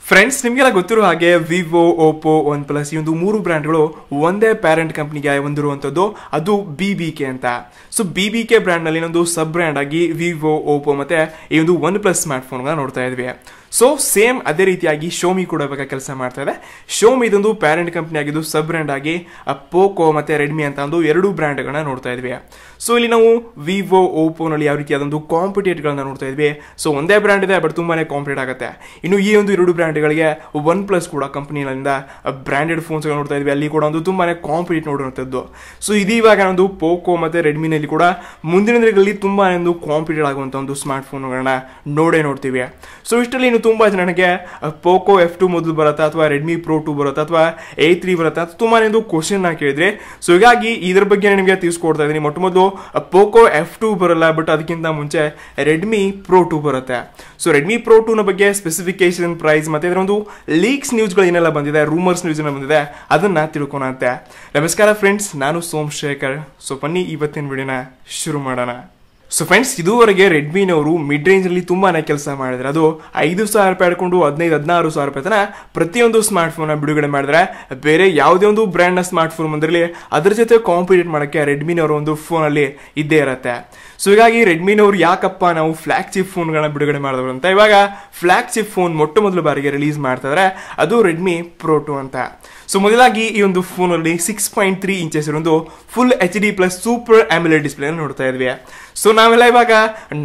Friends ನಿಮಗೆಲ್ಲ ಗೊತ್ತಿರೋ ಹಾಗೆ ವಿವೋ ಓಪೋ ಒನ್ ಪ್ಲಸ್ ಈ ಒಂದು ಮೂರು ಬ್ರ್ಯಾಂಡ್ಗಳು ಒಂದೇ ಪ್ಯಾರೆಂಟ್ ಕಂಪ್ನಿಗೆ ಹೊಂದಿರುವಂಥದ್ದು ಅದು BBK ಅಂತ. ಸೊ BBK ಬ್ರ್ಯಾಂಡ್ ನಲ್ಲಿ ಇನ್ನೊಂದು ಸಬ್ ಬ್ರ್ಯಾಂಡ್ ಆಗಿ ವಿವೋ ಓಪೋ ಮತ್ತೆ ಈ ಒಂದು ಒನ್ ಪ್ಲಸ್ ಸ್ಮಾರ್ಟ್ ಫೋನ್ ನೋಡ್ತಾ ಇದ್ವಿ. ಸೊ ಸೇಮ್ ಅದೇ ರೀತಿಯಾಗಿ ಶೋಮಿ ಕೂಡ ಇವಾಗ ಕೆಲಸ ಮಾಡ್ತಾ ಇದೆ. ಶೋಮಿ ಇದೊಂದು ಪ್ಯಾರೆಂಟ್ ಕಂಪ್ನಿ ಆಗಿದ್ದು ಸಬ್ ಬ್ರ್ಯಾಂಡ್ ಆಗಿ ಪೋಕೋ ಮತ್ತೆ ರೆಡ್ಮಿ ಅಂತ ಒಂದು ಎರಡು ಬ್ರ್ಯಾಂಡ್ಗಳನ್ನ ನೋಡ್ತಾ ಇದ್ವಿ. ಸೊ ಇಲ್ಲಿ ನಾವು ವಿವೋ ಓಪೋ ನಲ್ಲಿ ಯಾವ ರೀತಿಯಾದಂತಹ ಕಾಂಪಿಟೇಟ್ ಗಳನ್ನ ನೋಡ್ತಾ ಇದ್ವಿ. ಸೊ ಒಂದೇ ಬ್ರ್ಯಾಂಡ್ ಇದೆ ಬಟ್ ತುಂಬಾನೇ ಕಾಂಪಿಟೇಟ್ ಆಗುತ್ತೆ. ಇನ್ನು ಈ ಒಂದು ಎರಡು ಬ್ರ್ಯಾಂಡ್ ಗಳಿಗೆ ಒನ್ ಪ್ಲಸ್ ಕೂಡ ಕಂಪನಿಗಳಿಂದ ಬ್ರಾಂಡೆಡ್ ಫೋನ್ಸ್ ನೋಡ್ತಾ ಇದ್ವಿ. ಅಲ್ಲಿ ಕೂಡ ಒಂದು ತುಂಬಾನೇ ಕಾಂಪಿಟೇಟ್ ನೋಡುವಂತದ್ದು. ಸೊ ಇದು ಇವಾಗ ಒಂದು ಪೋಕೋ ಮತ್ತೆ ರೆಡ್ಮಿ ನಲ್ಲಿ ಕೂಡ ಮುಂದಿನ ದಿನಗಳಲ್ಲಿ ತುಂಬಾ ಒಂದು ಕಾಂಪಿಟೇಟ್ ಆಗುವಂತ ಒಂದು ಸ್ಮಾರ್ಟ್ ಫೋನ್ಗಳನ್ನ ನೋಡ್ತೀವಿ. ಸೊ ಇಷ್ಟರಲ್ಲಿ ತುಂಬಾ ಜನಕ್ಕೆ ಪೋಕೋ F2 ಮೊದಲು ಬರುತ್ತಾ ಅಥವಾ ರೆಡ್ಮಿ ಪ್ರೋ 2 ಬರುತ್ತಾ ಅಥವಾ A3 ಬರುತ್ತಾ ತುಂಬಾ ಒಂದು ಕ್ವಶನ್ ಕೇಳಿದ್ರೆ. ಸೊ ಹೀಗಾಗಿ ಇದ್ರ ಬಗ್ಗೆ ನಿಮಗೆ ತಿಳಿಸ್ಕೊಡ್ತಾ ಇದೀನಿ. ಮೊಟ್ಟ ಮೊದಲು ಪೋಕೋ F2 ಬರಲ್ಲ, ಬಟ್ ಅದಕ್ಕಿಂತ ಮುಂಚೆ ರೆಡ್ಮಿ ಪ್ರೋ 2 ಬರುತ್ತೆ. ಸೊ ರೆಡ್ಮಿ ಪ್ರೋ 2 ನ ಬಗ್ಗೆ ಸ್ಪೆಸಿಫಿಕೇಶನ್, ಪ್ರೈಸ್ ಮತ್ತೆ ಇದರ ಒಂದು ಲೀಕ್ಸ್ ನ್ಯೂಸ್ಗಳು ಏನೆಲ್ಲ ಬಂದಿದೆ, ರೂಮರ್ಸ್ ನ್ಯೂಸ್ ಬಂದಿದೆ, ಅದನ್ನ ತಿಳ್ಕೊಳಂತೆ. ನಮಸ್ಕಾರ ಫ್ರೆಂಡ್ಸ್, ನಾನು ಸೋಮಶೇಖರ್. ಸೊ ಬನ್ನಿ ಇವತ್ತಿನ ವಿಡಿಯೋನ ಶುರು ಮಾಡೋಣ. ಸೊ ಫ್ರೆಂಡ್ಸ್, ಇದುವರೆಗೆ ರೆಡ್ಮಿನವರು ಮಿಡ್ ರೇಂಜ್ ಅಲ್ಲಿ ತುಂಬಾನೇ ಕೆಲಸ ಮಾಡಿದ್ರೆ. ಅದು 5,000 ರೂಪಾಯಿ ಹಿಡ್ಕೊಂಡು 15,000-16,000 ರೂಪಾಯಿ ತನ ಪ್ರತಿಯೊಂದು ಸ್ಮಾರ್ಟ್ ಫೋನ್ ಬಿಡುಗಡೆ ಮಾಡಿದ್ರೆ. ಬೇರೆ ಯಾವುದೇ ಒಂದು ಬ್ರ್ಯಾಂಡ್ ನ ಸ್ಮಾರ್ಟ್ ಫೋನ್ ಬಂದಿರಲಿ ಅದ್ರ ಜೊತೆ ಕಾಂಪಿಟೇಟ್ ಮಾಡಕ್ಕೆ ರೆಡ್ಮಿನವರು ಒಂದು ಫೋನ್ ಅಲ್ಲಿ ಇದ್ದೇ ಇರುತ್ತೆ. ಸೊ ಹೀಗಾಗಿ ರೆಡ್ಮಿನವರು ಯಾಕಪ್ಪ ನಾವು ಫ್ಲಾಗ್ಶಿಪ್ ಫೋನ್ಗಳನ್ನ ಬಿಡುಗಡೆ ಮಾಡಿದ್ರು ಅಂತ ಇವಾಗ ಫ್ಲಾಗ್ಶಿಪ್ ಫೋನ್ ಮೊಟ್ಟ ಮೊದಲ ಬಾರಿಗೆ ರಿಲೀಸ್ ಮಾಡ್ತಾ ಇದ್ದಾರೆ. ಅದು ರೆಡ್ಮಿ ಪ್ರೋ 2 ಅಂತ. ಸೊ ಮೊದಲಾಗಿ ಈ ಒಂದು ಫೋನ್ ಅಲ್ಲಿ 6.3 ಇಂಚಸ್ ಇರೋದು full HD plus super AMOLED display ನೋಡ್ತಾ ಇದ್ವಿ. ಸೊ ನಾವೆಲ್ಲ ಇವಾಗ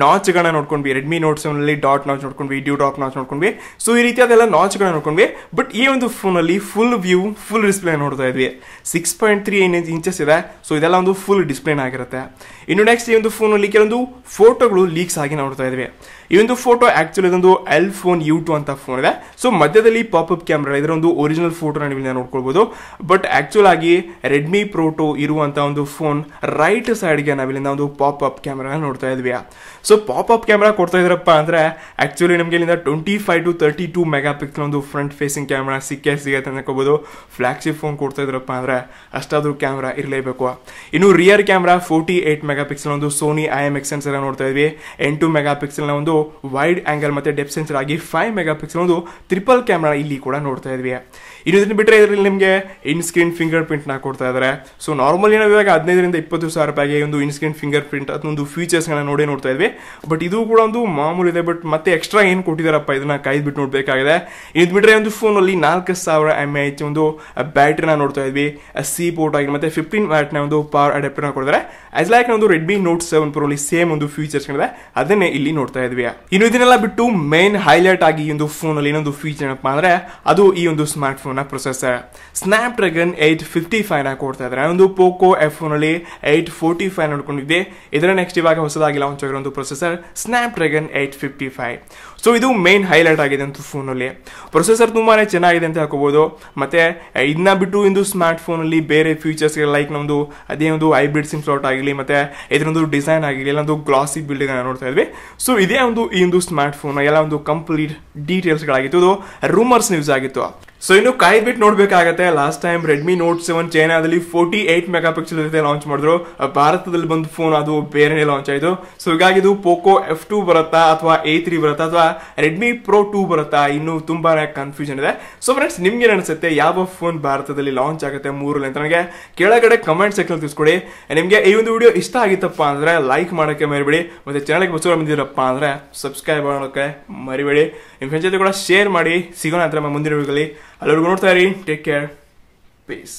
ನಾಚ್ ಗಳನ್ನ ನೋಡ್ಕೊಂಡ್ವಿ. ರೆಡ್ಮಿ ನೋಟ್ 7 ಅಲ್ಲಿ ಡಾಟ್ ನಾಚ್ ನೋಡ್ಕೊಂಡ್ವಿ, ಡ್ಯೂ ಟಾಪ್ ನಾಚ್ ನೋಡ್ಕೊಂಡ್ವಿ. ಸೊ ಈ ರೀತಿಯಾದೆಲ್ಲ ನಾಚ್ ಗಳನ್ನ ನೋಡ್ಕೊಂಡ್ವಿ. ಬಟ್ ಈ ಒಂದು ಫೋನ್ ಅಲ್ಲಿ ಫುಲ್ ವ್ಯೂ ಫುಲ್ ಡಿಸ್ಪ್ಲೇ ನೋಡ್ತಾ ಇದ್ವಿ. 6.3 ಇಂಚಸ್ ಇದೆ. ಸೊ ಇದೆಲ್ಲ ಒಂದು ಫುಲ್ ಡಿಸ್ಪ್ಲೇನ್ ಆಗಿರುತ್ತೆ. ಇನ್ನು ನೆಕ್ಸ್ಟ್ ಈ ಒಂದು ಫೋನ್ ಅಲ್ಲಿ ಕೆಲವೊಂದು ಫೋಟೋಗಳು ಲೀಕ್ಸ್ ಆಗಿ ನೋಡ್ತಾ ಇದ್ವಿ. ಈ ಒಂದು ಫೋಟೋ ಆಕ್ಚುಲಿ ಇದೊಂದು L-Phone U2 ಅಂತ ಫೋನ್ ಇದೆ. ಸೊ ಮಧ್ಯದಲ್ಲಿ ಪಾಪ್ಅಪ್ ಕ್ಯಾಮ್ರಾ, ಇದರ ಒಂದು ಒರಿಜಿನಲ್ ಫೋಟೋನ ನೀವು ನೋಡ್ಕೊಳ್ಬಹುದು. ಬಟ್ ಆಕ್ಚುಲ್ ಆಗಿ ರೆಡ್ಮಿ ಪ್ರೋ 2 ಇರುವಂತ ಒಂದು ಫೋನ್ ರೈಟ್ ಸೈಡ್ ಗೆ ನಾವಿಲ್ಲಿಂದ ಒಂದು ಪಾಪ್ಅಪ್ ಕ್ಯಾಮ್ರಾ ನೋಡ್ತಾ ಇದ್ವಿ. ಸೊ ಪಾಪ್ಅಪ್ ಕ್ಯಾಮ್ರಾ ಕೊಡ್ತಾ ಇದ್ರಪ್ಪ ಅಂದ್ರೆ ಆಕ್ಚುಲಿ ನಮಗೆ ಇಲ್ಲಿಂದ 25 to 32 ಮೆಗಾ ಪಿಕ್ಸೆಲ್ ಒಂದು ಫ್ರಂಟ್ ಫೇಸಿಂಗ್ ಕ್ಯಾಮ್ರಾ ಸಿಗುತ್ತೆ ಅನ್ಕೋಬಹುದು. ಫ್ಲಾಗ್ಶಿಪ್ ಫೋನ್ ಕೊಡ್ತಾ ಇದ್ರಪ್ಪ ಅಂದ್ರೆ ಅಷ್ಟಾದ್ರೂ ಕ್ಯಾಮ್ರಾ ಇರಲೇಬೇಕು. ಇನ್ನು ರಿಯರ್ ಕ್ಯಾಮ್ರಾ 48 ಮೆಗಾ ಪಿಕ್ಸೆಲ್ ಒಂದು ಸೋನಿ IMX ಸೆನ್ಸರ್ ನೋಡ್ತಾ ಇದ್ವಿ. 8 ಮೆಗಾ ಪಿಕ್ಸೆಲ್ ನ ಒಂದು ವೈಡ್ ಆಂಗಲ್ ಮತ್ತೆ ಡೆಪ್ತ್ ಸೆನ್ಸರ್ ಆಗಿ 5 ಮೆಗಾ ಪಿಕ್ಸೆಲ್ ಒಂದು ಟ್ರಿಪಲ್ ಕ್ಯಾಮ್ರಾ ಇಲ್ಲಿ ಕೂಡ ನೋಡ್ತಾ ಇದ್ವಿ. ಇನ್ನು ಇದನ್ನ ಬಿಟ್ಟರೆ ಇದರಲ್ಲಿ ನಿಮಗೆ ಇನ್ ಸ್ಕ್ರೀನ್ ಫಿಂಗರ್ ಪ್ರಿಂಟ್ ನ ಕೊಡ್ತಾ ಇದ್ದಾರೆ. ಸೊ ನಾರ್ಮಲಿ ನಾವು ಇವಾಗ 15,000-20,000 ರೂಪಾಯಿಗೆ ಒಂದು ಇನ್ ಸ್ಕ್ರೀನ್ ಫಿಂಗರ್ ಪ್ರಿಂಟ್ ಅದೊಂದು ಫೀಚರ್ಸ್ ನೋಡ್ತಾ ಇದ್ವಿ. ಬಟ್ ಇದು ಕೂಡ ಒಂದು ಮಾಮೂಲಿ ಇದೆ. ಬಟ್ ಮತ್ತೆ ಎಕ್ಸ್ಟ್ರಾ ಏನ್ ಕೊಟ್ಟಿದಾರಪ್ಪ ಇದನ್ನ ಕಾಯ್ದುಬಿಟ್ಟು ನೋಡ್ಬೇಕಾಗಿದೆ. ಇದು ಬಿಟ್ಟರೆ ಒಂದು ಫೋನ್ ಅಲ್ಲಿ 4,000 mAh ಒಂದು ಬ್ಯಾಟ್ರಿನ ನೋಡ್ತಾ ಇದ್ವಿ. C ಪೋರ್ಟ್ ಆಗಿ ಮತ್ತೆ 15 ವ್ಯಾಟ್ ನ ಒಂದು ಪವರ್ ಅಡಾಪ್ಟರ್ ನ ಕೊಡ್ತಾರೆ. ಆಸ್ ಲೈಕ್ ಒಂದು ರೆಡ್ಮಿ ನೋಟ್ 7 ಪ್ರೋ ಅಲ್ಲಿ ಸೇಮ್ ಒಂದು ಫೀಚರ್ಸ್ ಇದೆ, ಅದನ್ನೇ ಇಲ್ಲಿ ನೋಡ್ತಾ ಇದ್ವಿ. ಇನ್ನು ಇದನ್ನೆಲ್ಲ ಬಿಟ್ಟು ಮೇನ್ ಹೈಲೈಟ್ ಆಗಿ ಈ ಒಂದು ಫೋನ್ ಅಲ್ಲಿ ಇನ್ನೊಂದು ಫೀಚರ್ ಏನಪ್ಪಾ ಅಂದ್ರೆ ಅದು ಈ ಒಂದು ಸ್ಮಾರ್ಟ್ ಫೋನ್ ನ ಪ್ರೊಸೆಸರ್ Snapdragon 855 ನ ಕೊಡ್ತಾ ಇದ್ದಾರೆ. ಒಂದು ಪೋಕೋ F1 ಅಲ್ಲಿ 845 ನೋಡ್ಕೊಂಡಿದ್ದೆ. ಇದರ ನೆಕ್ಸ್ಟ್ ಇವಾಗ ಹೊಸದಾಗಿ ಲಾಂಚ್ ಆಗಿರೋ ಒಂದು ಪ್ರೊಸೆಸರ್ Snapdragon 855. ಸೊ ಇದು ಮೇನ್ ಹೈಲೈಟ್ ಆಗಿದೆ ಅಂತ ಫೋನ್ ಅಲ್ಲಿ. ಪ್ರೊಸೆಸರ್ ತುಂಬಾನೇ ಚೆನ್ನಾಗಿದೆ ಅಂತ ಹೇಳ್ಕೋಬಹುದು. ಮತ್ತೆ ಇದನ್ನ ಬಿಟ್ಟು ಇಂದು ಸ್ಮಾರ್ಟ್ ಫೋನ್ ಅಲ್ಲಿ ಬೇರೆ ಫೀಚರ್ಸ್ ಲೈಕ್ ನಮ್ದು ಅದೇ ಒಂದು ಹೈಬ್ರಿಡ್ ಸಿಮ್ ಸ್ಲಾಟ್ ಆಗಿರಲಿ ಮತ್ತೆ ಇದರೊಂದು ಡಿಸೈನ್ ಆಗಿರಲಿ ಎಲ್ಲ ಒಂದು ಗ್ಲಾಸಿ ಬಿಲ್ಡಿಂಗ್ ನೋಡ್ತಾ ಇದ್ವಿ. ಸೊ ಇದೇ ಒಂದು ಈ ಒಂದು ಸ್ಮಾರ್ಟ್ ಫೋನ್ ಎಲ್ಲ ಒಂದು ಕಂಪ್ಲೀಟ್ ಡೀಟೇಲ್ಸ್ ಗಳಾಗಿತ್ತು. ಇದು ರೂಮರ್ಸ್ ನ್ಯೂಸ್ ಆಗಿತ್ತು. ಸೊ ಇನ್ನು ಕಾಯ್ಬಿಟ್ಟು ನೋಡ್ಬೇಕಾಗತ್ತೆ. ಲಾಸ್ಟ್ ಟೈಮ್ ರೆಡ್ಮಿ ನೋಟ್ 7 ಚೈನಾದಲ್ಲಿ 48 ಮೆಗಾ ಪಿಕ್ಸೆಲ್ ಜೊತೆ ಲಾಂಚ್ ಮಾಡಿದ್ರು. ಭಾರತದಲ್ಲಿ ಬಂದ ಫೋನ್ ಅದು ಬೇರೆನೇ ಲಾಂಚ್ ಆಯಿತು. ಸೊ ಹೀಗಾಗಿ ಇದು ಪೋಕೋ F2 ಬರುತ್ತಾ ಅಥವಾ A3 ಬರುತ್ತಾ ಅಥವಾ ರೆಡ್ಮಿ ಪ್ರೋ 2 ಬರುತ್ತಾ, ಇನ್ನು ತುಂಬಾನೇ ಕನ್ಫ್ಯೂಷನ್ ಇದೆ. ಸೊ ಫ್ರೆಂಡ್ಸ್, ನಿಮ್ಗೆ ಅನ್ಸುತ್ತೆ ಯಾವ ಫೋನ್ ಭಾರತದಲ್ಲಿ ಲಾಂಚ್ ಆಗುತ್ತೆ ಮೂರಲ್ಲಿ ಅಂತ ನನಗೆ ಕೆಳಗಡೆ ಕಮೆಂಟ್ ಸೆಕ್ಷನ್ ತಿಳಿಸ್ಕೊಡಿ. ನಿಮ್ಗೆ ಈ ಒಂದು ವಿಡಿಯೋ ಇಷ್ಟ ಆಗಿತ್ತಪ್ಪ ಅಂದ್ರೆ ಲೈಕ್ ಮಾಡಕ್ಕೆ ಮರಿಬೇಡಿ. ಮತ್ತೆ ಚಾನಲ್ಗೆ ಹೊಸ ಬಂದಿರಪ್ಪ ಅಂದ್ರೆ ಸಬ್ಸ್ಕ್ರೈಬ್ ಮಾಡೋಕೆ ಮರಿಬೇಡಿ. ನಿಮ್ಮ ಫ್ರೆಂಡ್ಸ್ ಜೊತೆ ಕೂಡ ಶೇರ್ ಮಾಡಿ. ಸಿಗೋಣ ಅಂತ ಮುಂದಿನ ವಿಡಿಯೋದಲ್ಲಿ. ಅಲ್ಲಿವರೆಗೂ ನೋಡ್ತಾ ಇರಿ. Take care. ಪೀಸ್.